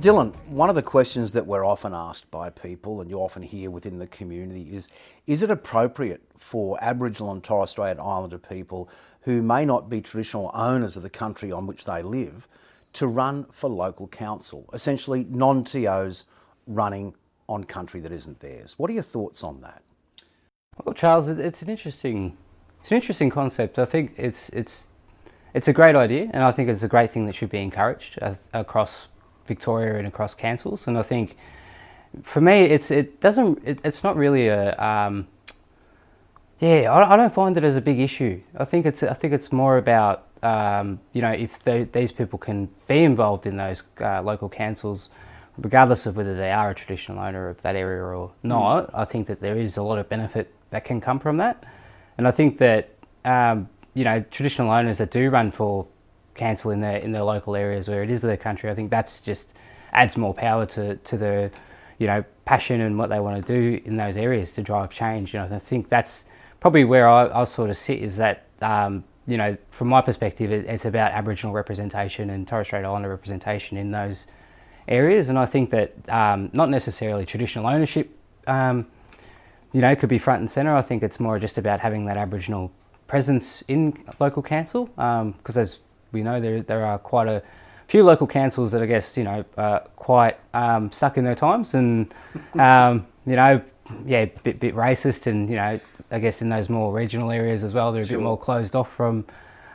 Dylan, one of the questions that we're often asked by people, and you often hear within the community, is it appropriate for Aboriginal and Torres Strait Islander people who may not be traditional owners of the country on which they live to run for local council, essentially non-TOs running on country that isn't theirs? What are your thoughts on that? Well, Charles, it's an interesting concept. I think it's a great idea, and I think it's a great thing that should be encouraged across Victoria and across councils. And I think, for me, it's not really a I don't find it as a big issue. I think it's more about if these people can be involved in those local councils, regardless of whether they are a traditional owner of that area or not. I think that there is a lot of benefit that can come from that, and I think that traditional owners that do run for council in their local areas where it is their country, I think that's just adds more power to their passion and what they want to do in those areas to drive change. I think that's probably where I sort of sit, is that from my perspective, it's about Aboriginal representation and Torres Strait Islander representation in those areas. And I think that not necessarily traditional ownership could be front and centre. I think it's more just about having that Aboriginal presence in local council, because as we know, there are quite a few local councils that I guess quite stuck in their times, and bit racist, and I guess in those more regional areas as well, they're a bit more closed off from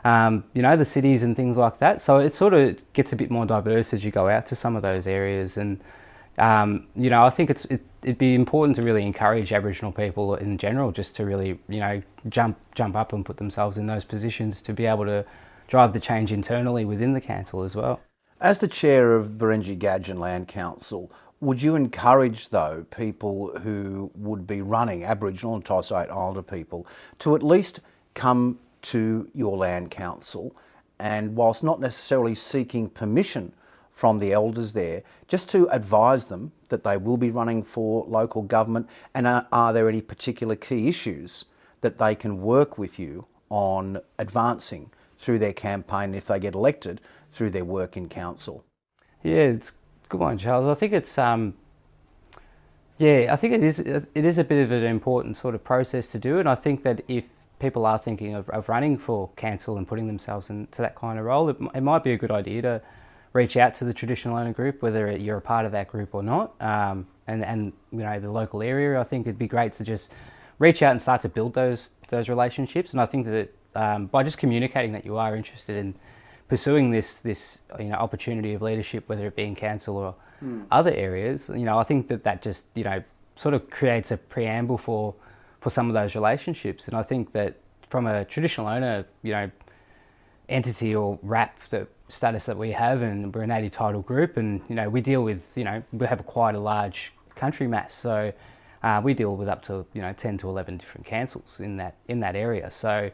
the cities and things like that. So it sort of gets a bit more diverse as you go out to some of those areas, and I think it'd be important to really encourage Aboriginal people in general just to really jump up and put themselves in those positions to be able to drive the change internally within the council as well. As the chair of Barenji Gadgin Land Council, would you encourage, though, people who would be running, Aboriginal and Torres Strait Islander people, to at least come to your land council and, whilst not necessarily seeking permission from the elders there, just to advise them that they will be running for local government, and are there any particular key issues that they can work with you on advancing through their campaign if they get elected through their work in council? Yeah, it's a good one, Charles. I think it's I think it is a bit of an important sort of process to do, and I think that if people are thinking of running for council and putting themselves into that kind of role, it might be a good idea to reach out to the traditional owner group, whether you're a part of that group or not, and the local area. I think it'd be great to just reach out and start to build those relationships. And I think that by just communicating that you are interested in pursuing this opportunity of leadership, whether it be in council or other areas, I think that just sort of creates a preamble for some of those relationships. And I think that from a traditional owner entity or RAP, the status that we have, and we're a native title group, and we deal with we have quite a large country mass, so we deal with up to 10 to 11 different councils in that area. So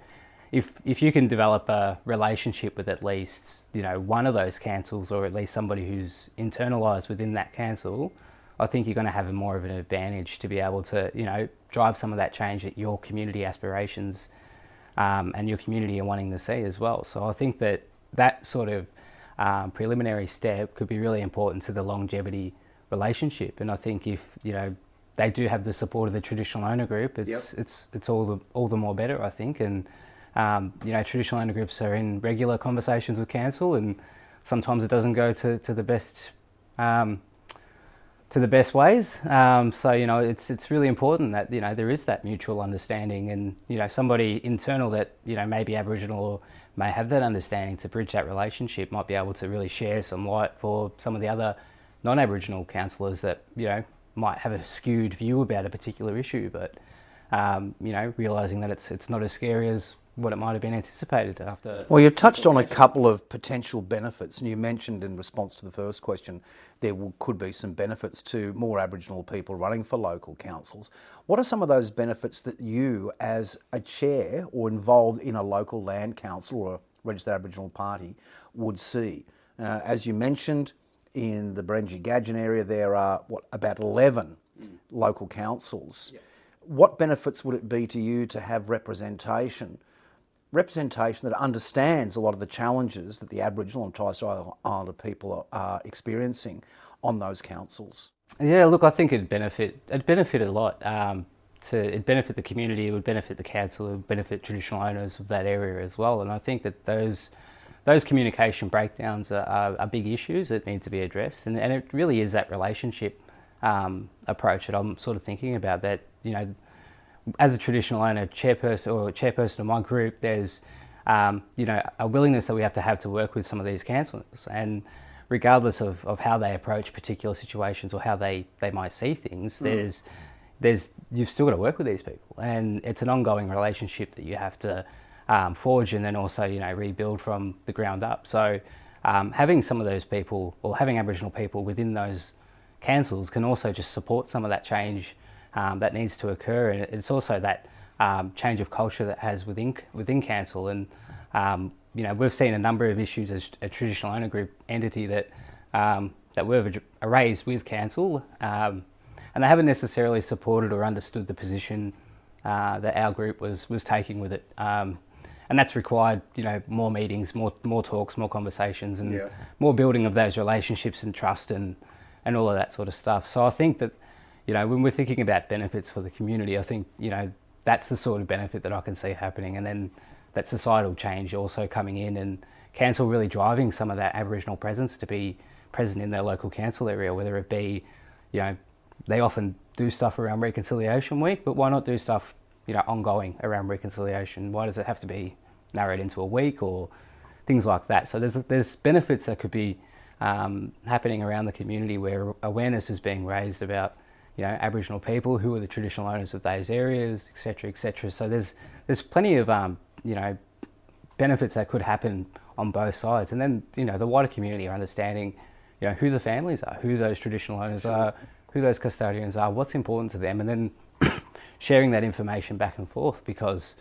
if you can develop a relationship with at least one of those councils, or at least somebody who's internalised within that council, I think you're going to have more of an advantage to be able to drive some of that change that your community aspirations and your community are wanting to see as well. So I think that sort of preliminary step could be really important to the longevity relationship. And I think if they do have the support of the traditional owner group, it's all the more better, I think. And traditional owner groups are in regular conversations with council, and sometimes it doesn't go to the best ways. So it's really important that there is that mutual understanding, and somebody internal that maybe Aboriginal or may have that understanding to bridge that relationship might be able to really share some light for some of the other non-Aboriginal councillors that might have a skewed view about a particular issue, but realising that it's not as scary as what it might have been anticipated after. Well, you've touched on a couple of potential benefits, and you mentioned in response to the first question there could be some benefits to more Aboriginal people running for local councils. What are some of those benefits that you, as a chair or involved in a local land council or a registered Aboriginal party, would see? As you mentioned, in the Barenji Gadgin area there are about 11 local councils. Yep. What benefits would it be to you to have representation representation that understands a lot of the challenges that the Aboriginal and Torres Strait Islander people are experiencing on those councils? Yeah, look, I think it'd benefit a lot. It'd benefit the community, it would benefit the council, it would benefit traditional owners of that area as well. And I think that those communication breakdowns are big issues that need to be addressed. And it really is that relationship approach that I'm sort of thinking about, that, you know, as a traditional owner, chairperson of my group, there's you know, a willingness that we have to work with some of these councillors, and regardless of how they approach particular situations or how they might see things, you've still got to work with these people, and it's an ongoing relationship that you have to forge, and then also, you know, rebuild from the ground up. So having some of those people, or having Aboriginal people within those councils, can also just support some of that change that needs to occur. And it's also that change of culture that has within council. And you know, we've seen a number of issues as a traditional owner group entity that we've raised with council, and they haven't necessarily supported or understood the position that our group was taking with it. And that's required, you know, more meetings, more talks, more conversations, and more building of those relationships and trust and all of that sort of stuff. So I think that, you know, when we're thinking about benefits for the community, I think, you know, that's the sort of benefit that I can see happening. And then that societal change also coming in, and council really driving some of that Aboriginal presence to be present in their local council area, whether it be, you know, they often do stuff around Reconciliation Week, but why not do stuff, you know, ongoing around reconciliation? Why does it have to be narrowed into a week or things like that? So there's benefits that could be happening around the community, where awareness is being raised about, you know, Aboriginal people, who are the traditional owners of those areas, etc., etc. So there's plenty of you know, benefits that could happen on both sides. And then, you know, the wider community are understanding, you know, who the families are, who those traditional owners are, who those custodians are, what's important to them, and then sharing that information back and forth. Because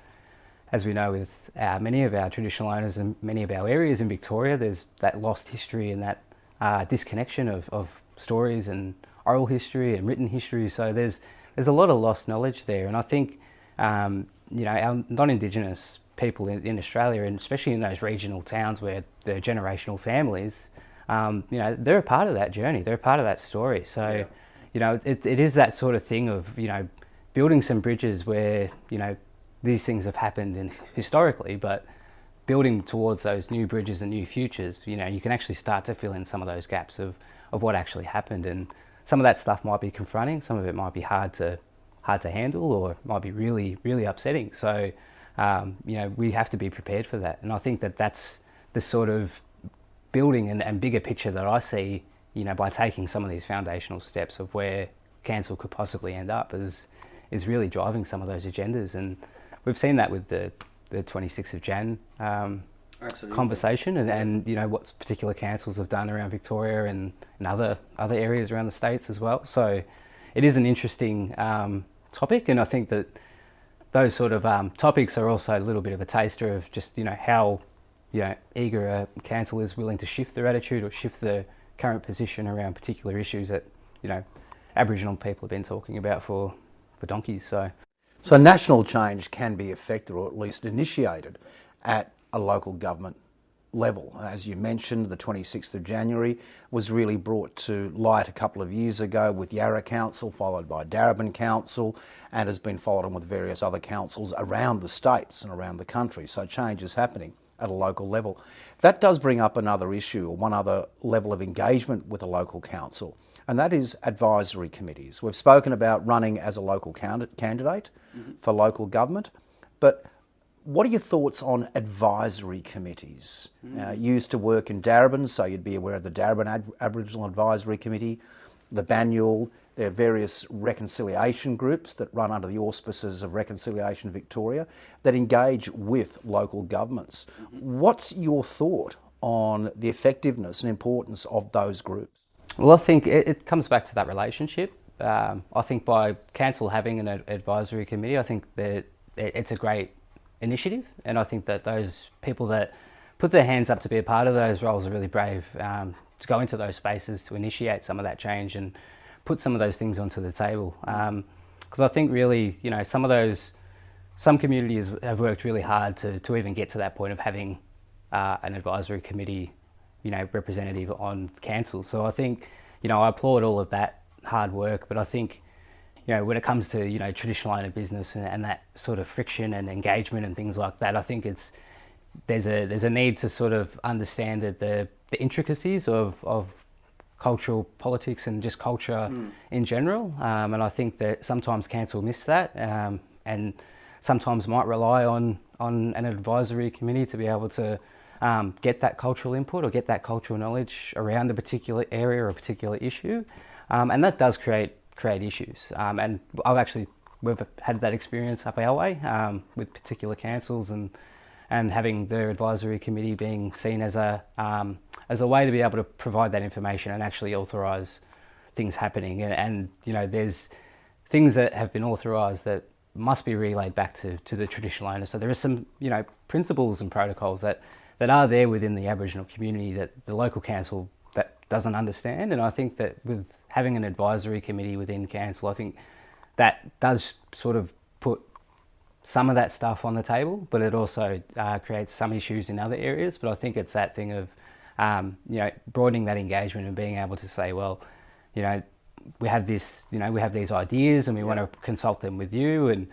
as we know, with many of our traditional owners and many of our areas in Victoria, there's that lost history and that disconnection of stories and oral history and written history. So there's a lot of lost knowledge there. And I think, you know, our non-Indigenous people in Australia, and especially in those regional towns where they're generational families, you know, they're a part of that journey, they're a part of that story. So, you know, it is that sort of thing of, you know, building some bridges where, you know, these things have happened historically, but building towards those new bridges and new futures, you know, you can actually start to fill in some of those gaps of what actually happened. And some of that stuff might be confronting, some of it might be hard to handle, or it might be really, really upsetting. So, you know, we have to be prepared for that. And I think that that's the sort of building and bigger picture that I see, you know, by taking some of these foundational steps of where council could possibly end up, is really driving some of those agendas. And we've seen that with the 26th of Jan conversation, and you know, what particular councils have done around Victoria and other areas around the states as well. So it is an interesting topic, and I think that those sort of topics are also a little bit of a taster of just, you know, how, you know, eager a council is willing to shift their attitude or shift the current position around particular issues that, you know, Aboriginal people have been talking about for donkeys. So national change can be effected, or at least initiated, at a local government level. As you mentioned, the 26th of January was really brought to light a couple of years ago with Yarra Council, followed by Darebin Council, and has been followed on with various other councils around the states and around the country. So change is happening at a local level. That does bring up another issue, or one other level of engagement with a local council, and that is advisory committees. We've spoken about running as a local candidate for local government, but what are your thoughts on advisory committees? You used to work in Darebin, so you'd be aware of the Darebin Aboriginal Advisory Committee, the Banyul. There are various reconciliation groups that run under the auspices of Reconciliation Victoria that engage with local governments. What's your thought on the effectiveness and importance of those groups? Well, I think it comes back to that relationship. I think by council having an advisory committee, I think that it's a great initiative, and I think that those people that put their hands up to be a part of those roles are really brave to go into those spaces to initiate some of that change and put some of those things onto the table. Because I think really, you know, some of those some communities have worked really hard to even get to that point of having an advisory committee, representative on council. So I think, I applaud all of that hard work, but I think, when it comes to, traditional owner business and that sort of friction and engagement and things like that, I think there's a need to sort of understand that the intricacies of cultural politics and just culture in general. And I think that sometimes council miss that, and sometimes might rely on an advisory committee to be able to get that cultural input or get that cultural knowledge around a particular area or a particular issue. And that does create issues. And we've had that experience up our way with particular councils and having the advisory committee being seen as a way to be able to provide that information and actually authorise things happening. And there's things that have been authorised that must be relayed back to the traditional owners. So there are some, principles and protocols that are there within the Aboriginal community that the local council that doesn't understand. And I think that with having an advisory committee within council, I think that does sort of put some of that stuff on the table, but it also creates some issues in other areas. But I think it's that thing of, broadening that engagement and being able to say, well, we have this, we have these ideas and we want to consult them with you, and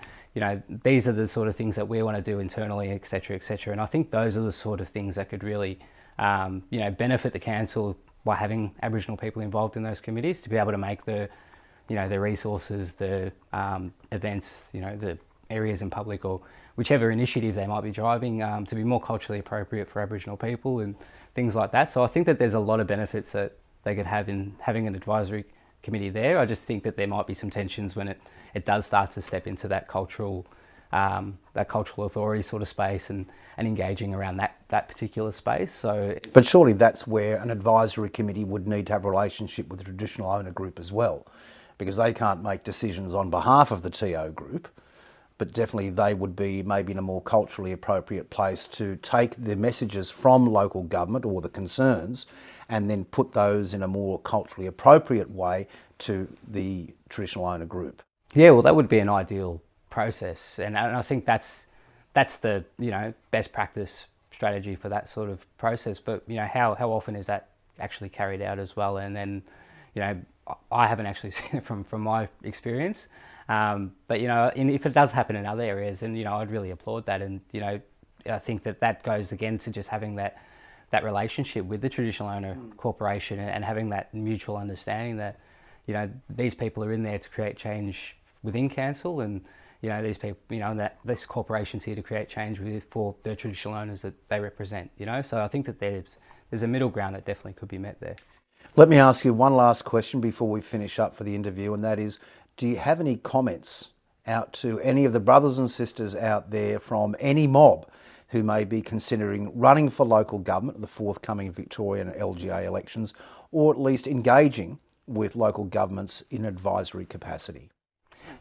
these are the sort of things that we want to do internally, etc., etc. And I think those are the sort of things that could really, benefit the council by having Aboriginal people involved in those committees to be able to make the resources, the events, the areas in public or whichever initiative they might be driving to be more culturally appropriate for Aboriginal people and things like that. So I think that there's a lot of benefits that they could have in having an advisory committee there. I just think that there might be some tensions when it does start to step into that cultural authority sort of space and engaging around that particular space. So, but surely that's where an advisory committee would need to have a relationship with the traditional owner group as well, because they can't make decisions on behalf of the TO group, but definitely they would be maybe in a more culturally appropriate place to take the messages from local government or the concerns and then put those in a more culturally appropriate way to the traditional owner group. Yeah, well, that would be an ideal process, and I think that's the best practice strategy for that sort of process. But how often is that actually carried out as well? And then I haven't actually seen it from my experience. But if it does happen in other areas, then I'd really applaud that. And I think that goes again to just having that relationship with the traditional owner corporation and having that mutual understanding that these people are in there to create change within council, and these people, that this corporation's here to create change for the traditional owners that they represent. So I think that there's a middle ground that definitely could be met there. Let me ask you one last question before we finish up for the interview, and that is, do you have any comments out to any of the brothers and sisters out there from any mob who may be considering running for local government in the forthcoming Victorian LGA elections, or at least engaging with local governments in advisory capacity?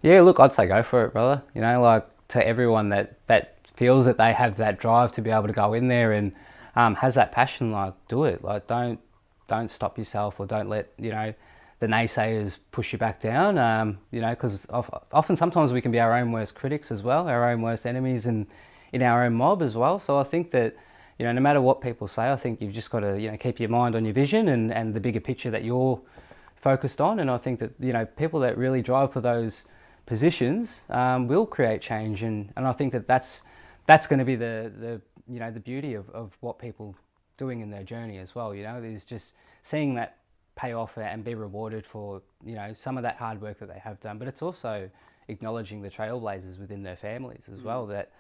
Yeah, look, I'd say go for it, brother. To everyone that feels that they have that drive to be able to go in there and has that passion, do it. Don't stop yourself, or don't let the naysayers push you back down. Because often sometimes we can be our own worst critics as well, our own worst enemies, and in our own mob as well. So I think that no matter what people say, I think you've just got to keep your mind on your vision and the bigger picture that you're focused on. And I think that people that really drive for those positions will create change, and I think that that's going to be the beauty of what people doing in their journey as well. Is just seeing that pay off and be rewarded for some of that hard work that they have done, but it's also acknowledging the trailblazers within their families as well that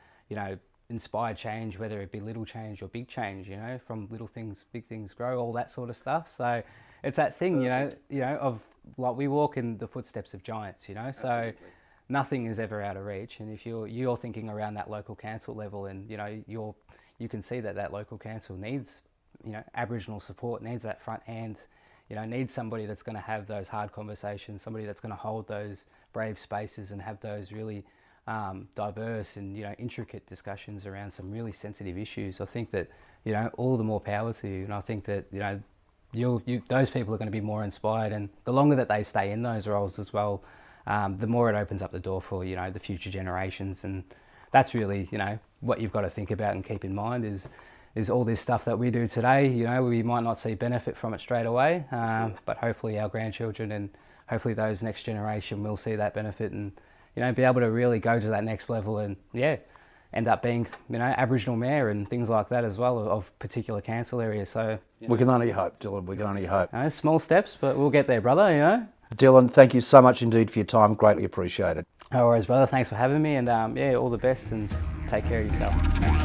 inspire change, whether it be little change or big change. From little things big things grow, all that sort of stuff. So it's that thing of we walk in the footsteps of giants, so absolutely. Nothing is ever out of reach. And if you're thinking around that local council level, and you can see that local council needs Aboriginal support, needs that front hand, needs somebody that's going to have those hard conversations, somebody that's going to hold those brave spaces and have those really diverse and intricate discussions around some really sensitive issues. I think that all the more power to you, and I think that those people are going to be more inspired, and the longer that they stay in those roles as well, the more it opens up the door for the future generations and that's really, you know, what you've got to think about and keep in mind is all this stuff that we do today. You know, we might not see benefit from it straight away, but hopefully our grandchildren and hopefully those next generation will see that benefit and, you know, be able to really go to that next level and, yeah, end up being, you know, Aboriginal mayor and things like that as well of particular council areas. So we can only hope, Dylan. We can only hope. You know, small steps, but we'll get there, brother. You know. Dylan, thank you so much indeed for your time. Greatly appreciated. No worries, brother. Thanks for having me, and yeah, all the best, and take care of yourself.